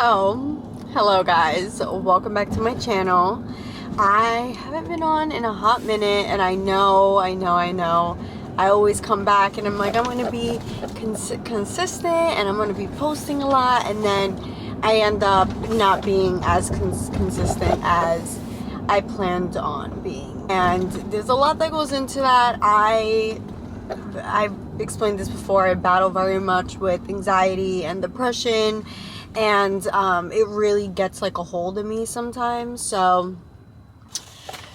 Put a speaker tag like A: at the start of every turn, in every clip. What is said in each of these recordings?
A: So, hello guys, welcome back to my channel. I haven't been on in a hot minute, and I know. I always come back and I'm like, I'm going to be consistent and I'm going to be posting a lot, and then I end up not being as consistent as I planned on being. And there's a lot that goes into that. I've explained this before. I battle very much with anxiety and depression, and it really gets like a hold of me sometimes. So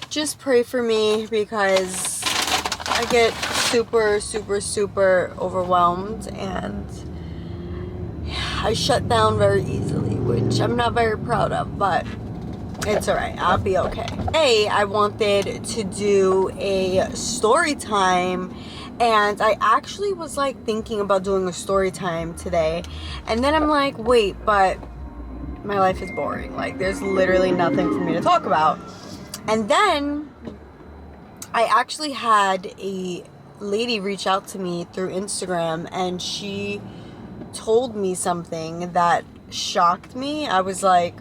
A: just pray for me, because I get super overwhelmed and I shut down very easily, which I'm not very proud of, but it's alright. I'll be okay. Today, I wanted to do a story time, and I actually was like thinking about doing a story time today, and then I'm like, wait, but my life is boring. Like, there's literally nothing for me to talk about. And then I actually had a lady reach out to me through Instagram, and she told me something that shocked me. I was like,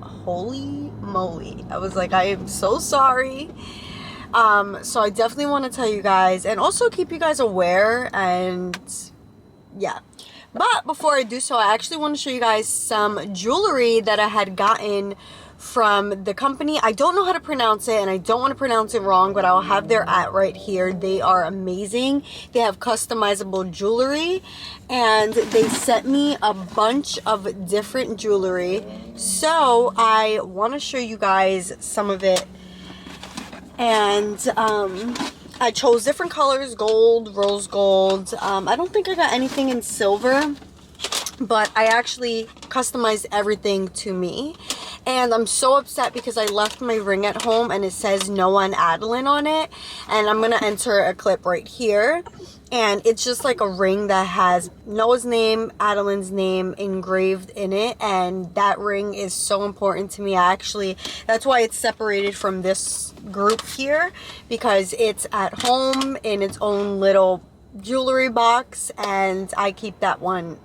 A: holy moly. I was like, I am so sorry. So I definitely want to tell you guys and also keep you guys aware, and yeah. But before I do so, I actually want to show you guys some jewelry that I had gotten from the company. I don't know how to pronounce it, and I don't want to pronounce it wrong, but I'll have their ad right here. They are amazing. They have customizable jewelry, and they sent me a bunch of different jewelry. So I want to show you guys some of it. And I chose different colors: gold, rose gold. I don't think I got anything in silver, but I actually customized everything to me. And I'm so upset because I left my ring at home and it says Noah and Adeline on it. And I'm going to enter a clip right here. And it's just like a ring that has Noah's name, Adeline's name engraved in it. And that ring is so important to me. That's why it's separated from this group here, because it's at home in its own little jewelry box. And I keep that one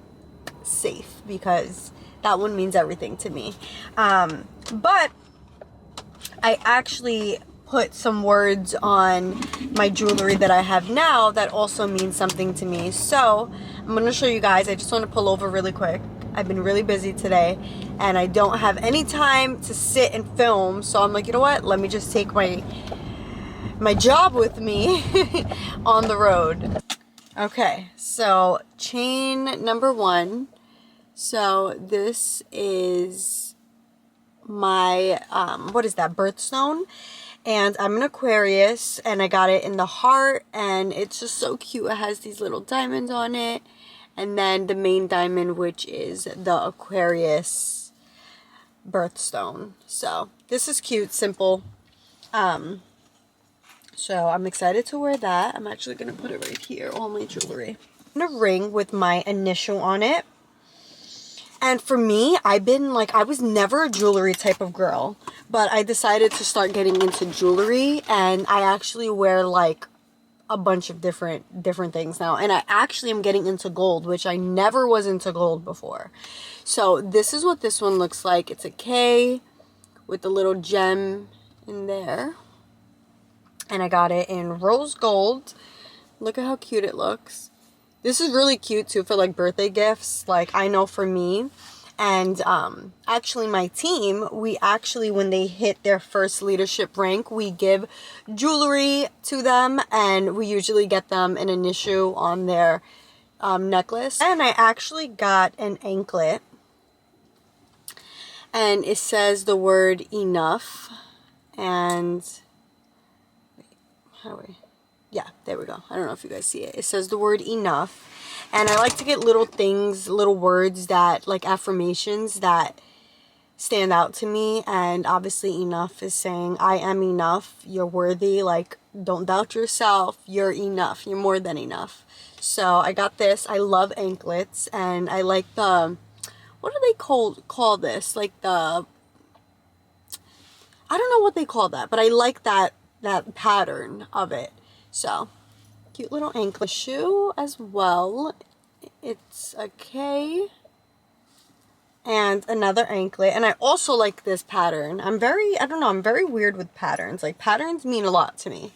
A: safe because that one means everything to me. But I actually put some words on my jewelry that I have now that also means something to me. So I'm going to show you guys. I just want to pull over really quick. I've been really busy today and I don't have any time to sit and film. So I'm like, you know what? Let me just take my job with me on the road. Okay, so chain number 1. So this is my, what is that, birthstone? And I'm an Aquarius, and I got it in the heart, and it's just so cute. It has these little diamonds on it, and then the main diamond, which is the Aquarius birthstone. So this is cute, simple. So I'm excited to wear that. I'm actually going to put it right here, all my jewelry. And a ring with my initial on it. And for me, I was never a jewelry type of girl, but I decided to start getting into jewelry, and I actually wear like a bunch of different things now. And I actually am getting into gold, which I never was into gold before. So this is what this one looks like. It's a K with a little gem in there. And I got it in rose gold. Look at how cute it looks. This is really cute too for like birthday gifts. Like, I know for me, and actually my team, we actually, when they hit their first leadership rank, we give jewelry to them, and we usually get them an initial on their necklace. And I actually got an anklet, and it says the word enough. And yeah, there we go. I don't know if you guys see it. It says the word enough. And I like to get little things, little words that, like affirmations that stand out to me. And obviously enough is saying, I am enough. You're worthy. Like, don't doubt yourself. You're enough. You're more than enough. So I got this. I love anklets. And I like the, what do they call this? Like the, I don't know what they call that, but I like that pattern of it. So cute little anklet shoe as well. It's a K and another anklet. And I also like this pattern. I don't know, I'm very weird with patterns. Like, patterns mean a lot to me.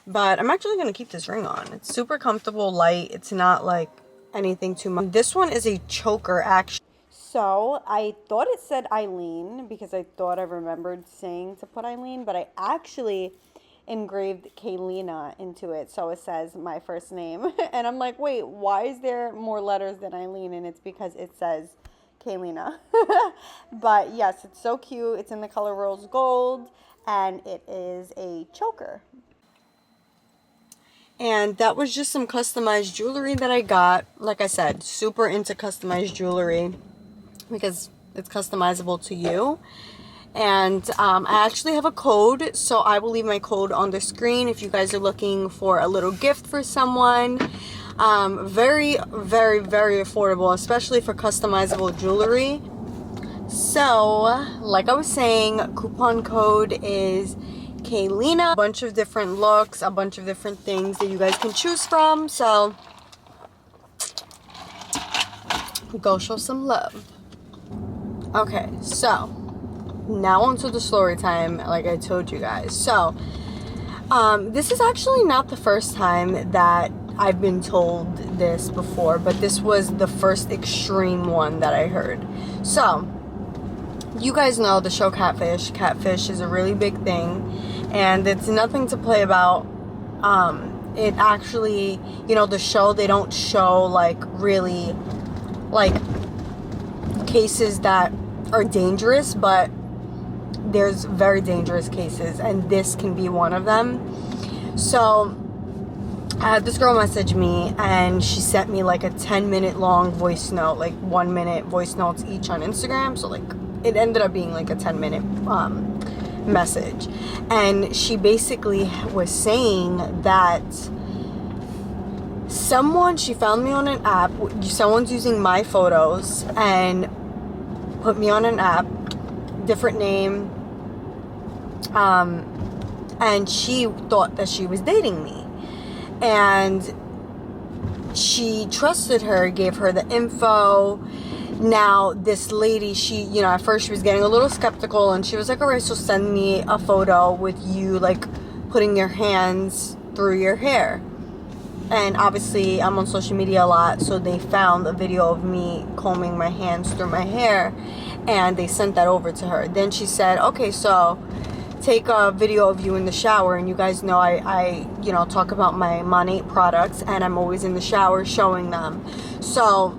A: But I'm actually going to keep this ring on. It's super comfortable, light. It's not like anything too much. This one is a choker, actually. So I thought it said Eileen because I thought I remembered saying to put Eileen, but I actually engraved Kaylina into it. So it says my first name. And I'm like, wait, why is there more letters than Eileen? And it's because it says Kaylina. But yes, it's so cute. It's in the color rose gold, and it is a choker. And that was just some customized jewelry that I got. Like I said, super into customized jewelry because it's customizable to you. And I actually have a code, so I will leave my code on the screen if you guys are looking for a little gift for someone. Very, very, very affordable, especially for customizable jewelry. So, like I was saying, coupon code is Kaylina. A bunch of different looks, a bunch of different things that you guys can choose from. So, go show some love. Okay, so now onto the story time, like I told you guys. So, this is actually not the first time that I've been told this before, but this was the first extreme one that I heard. So, you guys know the show Catfish. Catfish is a really big thing, and it's nothing to play about. It actually, you know, the show, they don't show like really like cases that are dangerous, but there's very dangerous cases, and this can be one of them. So I had this girl message me, and she sent me like a 10-minute long voice note, like 1 minute voice notes each on Instagram. So like it ended up being like a 10-minute message, and she basically was saying that she found me on an app, someone's using my photos and put me on an app, different name, and she thought that she was dating me, and she trusted her, gave her the info. Now this lady, she, you know, at first she was getting a little skeptical, and she was like, all right, so send me a photo with you like putting your hands through your hair. And obviously I'm on social media a lot, so they found a video of me combing my hands through my hair, and they sent that over to her. Then she said, okay, so take a video of you in the shower. And you guys know I you know, talk about my Monat products, and I'm always in the shower showing them. So,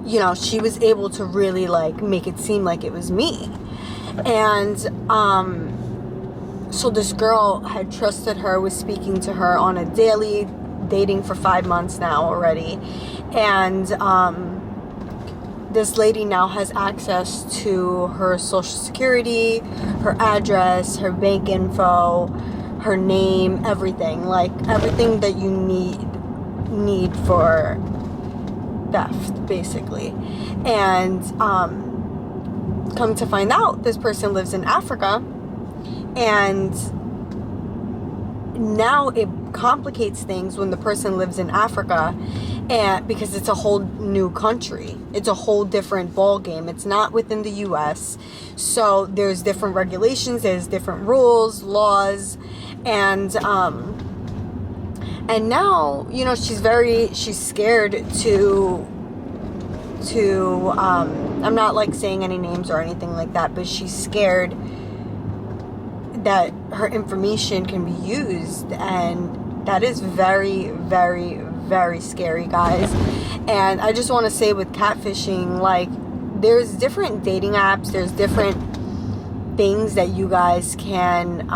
A: you know, she was able to really like make it seem like it was me. And so this girl had trusted her, was speaking to her on a daily, dating for 5 months now already. And this lady now has access to her social security, her address, her bank info, her name, everything. Like everything that you need for theft, basically. And come to find out, this person lives in Africa. And now it complicates things when the person lives in Africa, and because it's a whole new country, it's a whole different ball game. It's not within the US, so there's different regulations, there's different rules, laws, and now, you know, she's scared to I'm not like saying any names or anything like that, but she's scared that her information can be used, and that is very, very, very scary, guys. And I just want to say, with catfishing, like, there's different dating apps, there's different things that you guys can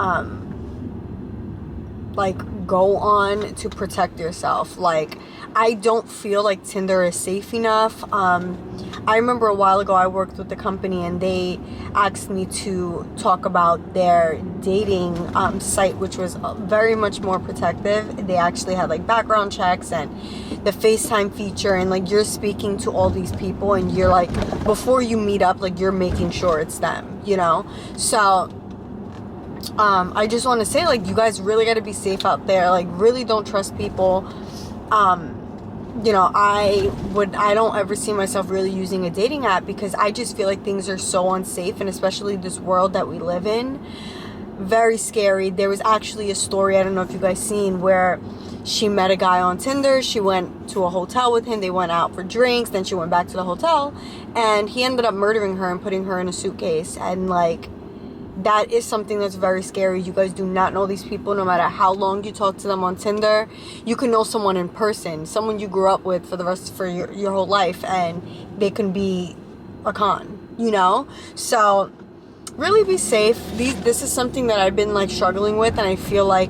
A: like go on to protect yourself. Like, I don't feel like Tinder is safe enough. I remember a while ago I worked with the company, and they asked me to talk about their dating site, which was very much more protective. They actually had like background checks and the FaceTime feature, and like you're speaking to all these people, and you're like, before you meet up, like you're making sure it's them, you know? So I just want to say, like, you guys really got to be safe out there. Like, really don't trust people. you know, I don't ever see myself really using a dating app, because I just feel like things are so unsafe, and especially this world that we live in, very scary. There was actually a story, I don't know if you guys seen, where she met a guy on Tinder. She went to a hotel with him. They went out for drinks. Then she went back to the hotel, and he ended up murdering her and putting her in a suitcase. And like, that is something that's very scary. You guys do not know these people. No matter how long you talk to them on Tinder, you can know someone in person, someone you grew up with for your whole life, and they can be a con, you know? So really be safe. This is something that I've been like struggling with, and I feel like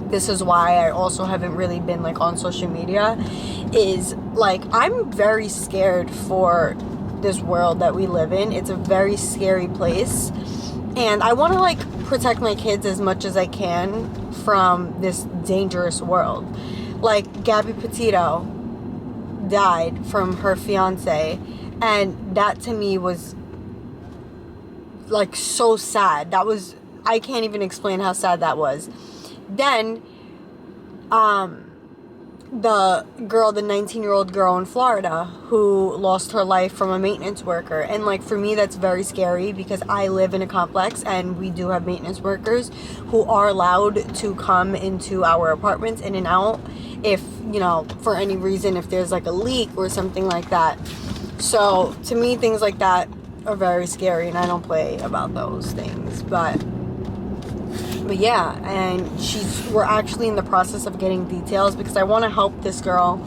A: this is why I also haven't really been like on social media, is like, I'm very scared for this world that we live in. It's a very scary place, and I want to like protect my kids as much as I can from this dangerous world. Like, Gabby Petito died from her fiance, and that to me was like so sad. I can't even explain how sad that was. Then the 19-year-old girl in Florida who lost her life from a maintenance worker. And like, for me, that's very scary, because I live in a complex and we do have maintenance workers who are allowed to come into our apartments in and out if, you know, for any reason, if there's like a leak or something like that. So to me, things like that are very scary, and I don't play about those things. But yeah, and we're actually in the process of getting details, because I want to help this girl.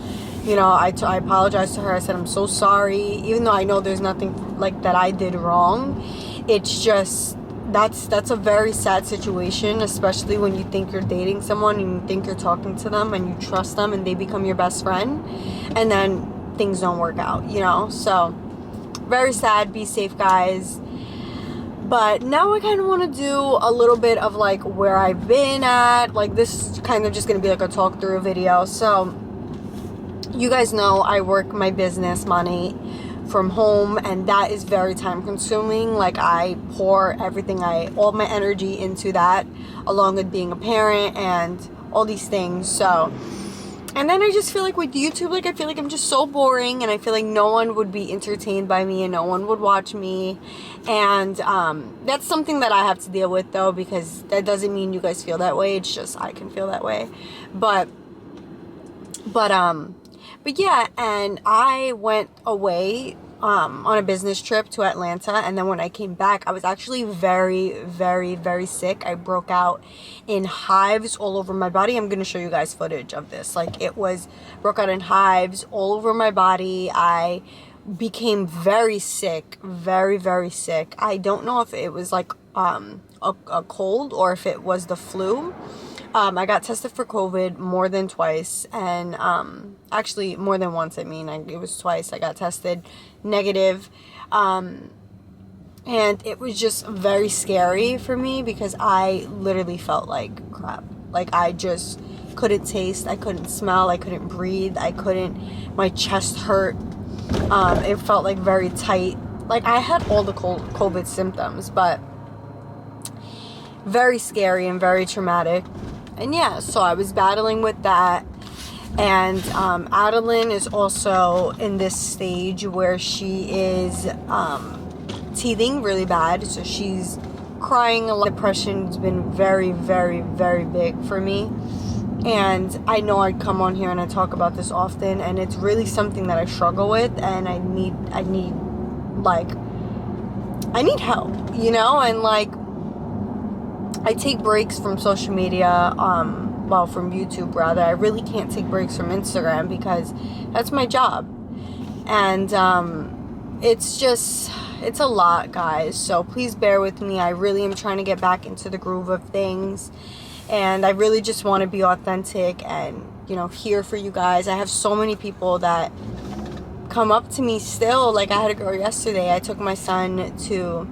A: You know, I apologized to her. I said, I'm so sorry, even though I know there's nothing like that I did wrong. It's just, that's a very sad situation, especially when you think you're dating someone and you think you're talking to them and you trust them and they become your best friend, and then things don't work out, you know? So very sad. Be safe, guys. But now I kind of want to do a little bit of like where I've been at. Like, this is kind of just going to be like a talk through video. So you guys know I work my business money from home, and that is very time consuming. Like, I pour all my energy into that, along with being a parent and all these things. So, and then I just feel like with YouTube, like, I feel like I'm just so boring, and I feel like no one would be entertained by me and no one would watch me. And that's something that I have to deal with, though, because that doesn't mean you guys feel that way. It's just I can feel that way. But yeah, and I went away on a business trip to Atlanta, and then when I came back, I was actually very, very, very sick. I broke out in hives all over my body. I'm going to show you guys footage of this. Like, broke out in hives all over my body. I became very sick, very, very sick. I don't know if it was like a cold or if it was the flu. I got tested for COVID more than twice, and actually more than once. I mean, it was twice. I got tested negative, and it was just very scary for me, because I literally felt like crap. Like, I just couldn't taste, I couldn't smell, I couldn't breathe, my chest hurt. It felt like very tight. Like, I had all the COVID symptoms, but very scary and very traumatic. And yeah, so I was battling with that. And Adeline is also in this stage where she is teething really bad. So she's crying a lot. Depression's been very, very, very big for me. And I know I come on here and I talk about this often, and it's really something that I struggle with, and I need help, you know? And like, I take breaks from social media, from YouTube rather. I really can't take breaks from Instagram because that's my job. And it's a lot, guys. So please bear with me. I really am trying to get back into the groove of things. And I really just want to be authentic and, you know, here for you guys. I have so many people that come up to me still. Like, I had a girl yesterday. I took my son to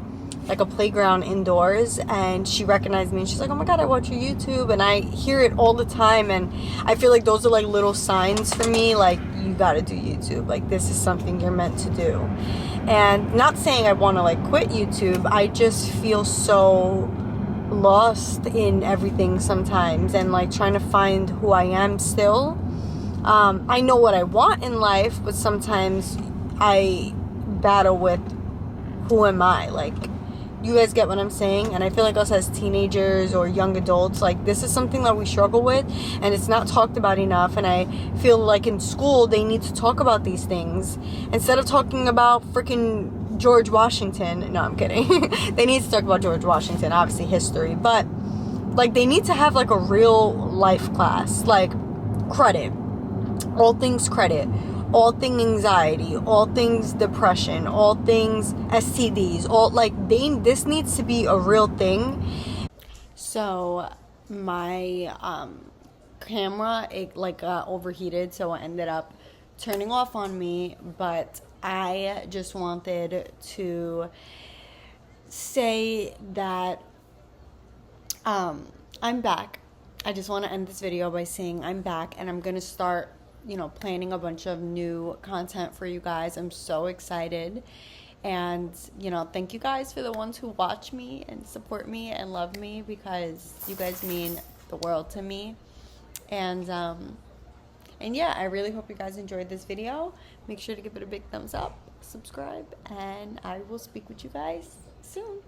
A: like a playground indoors, and she recognized me, and she's like, oh my god, I watch your YouTube. And I hear it all the time, and I feel like those are like little signs for me, like, you gotta do YouTube. Like, this is something you're meant to do. And not saying I want to like quit YouTube, I just feel so lost in everything sometimes, and like trying to find who I am still. I know what I want in life, but sometimes I battle with who am I? Like, you guys get what I'm saying? And I feel like us as teenagers or young adults, like, this is something that we struggle with, and it's not talked about enough. And I feel like in school they need to talk about these things instead of talking about freaking George Washington. No, I'm kidding. They need to talk about George Washington, obviously history, but like, they need to have like a real life class, like credit, all things credit, all thing anxiety, all things depression, all things STDs, all like this needs to be a real thing. So my camera, it like got overheated, so it ended up turning off on me, but I just wanted to say that I'm back. I just want to end this video by saying I'm back, and I'm gonna start, planning a bunch of new content for you guys. I'm so excited. And, thank you guys for the ones who watch me and support me and love me, because you guys mean the world to me. And yeah, I really hope you guys enjoyed this video. Make sure to give it a big thumbs up, subscribe, and I will speak with you guys soon.